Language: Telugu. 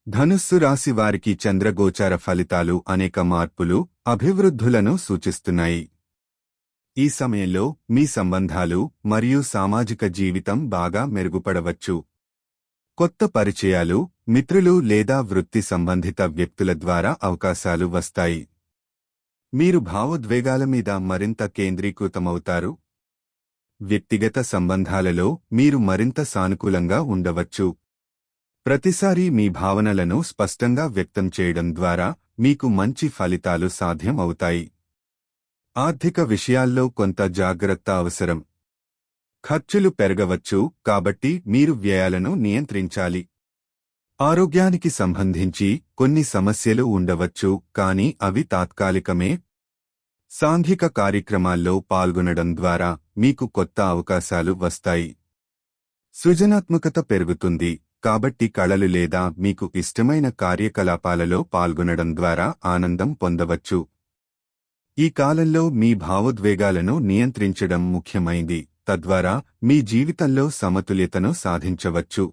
ధనుస్సు రాశి వారికి చంద్రగోచార ఫలితాలు అనేక మార్పులు, అభివృద్ధులను సూచిస్తున్నాయి. ఈ సమయంలో మీ సంబంధాలు మరియు సామాజిక జీవితం బాగా మెరుగుపడవచ్చు. కొత్త పరిచయాలు, మిత్రులు లేదా వృత్తి సంబంధిత వ్యక్తుల ద్వారా అవకాశాలు వస్తాయి. మీరు భావోద్వేగాల మీద మరింత కేంద్రీకృతమవుతారు. వ్యక్తిగత సంబంధాలలో మీరు మరింత సానుకూలంగా ఉండవచ్చు. ప్రతిసారీ మీ భావనలను స్పష్టంగా వ్యక్తం చేయడం ద్వారా మీకు మంచి ఫలితాలు సాధ్యం అవుతాయి. ఆర్థిక విషయాల్లో కొంత జాగ్రత్త అవసరం. ఖర్చులు పెరగవచ్చు, కాబట్టి మీరు వ్యయాలను నియంత్రించాలి. ఆరోగ్యానికి సంబంధించి కొన్ని సమస్యలు ఉండవచ్చు, కానీ అవి తాత్కాలికమే. సాంఘిక కార్యక్రమాల్లో పాల్గొనడం ద్వారా మీకు కొత్త అవకాశాలు వస్తాయి. సృజనాత్మకత పెరుగుతుంది, కాబట్టి కళలు లేదా మీకు ఇష్టమైన కార్యకలాపాలలో పాల్గొనడం ద్వారా ఆనందం పొందవచ్చు. ఈ కాలంలో మీ భావోద్వేగాలను నియంత్రించడం ముఖ్యమైంది, తద్వారా మీ జీవితంలో సమతుల్యతను సాధించవచ్చు.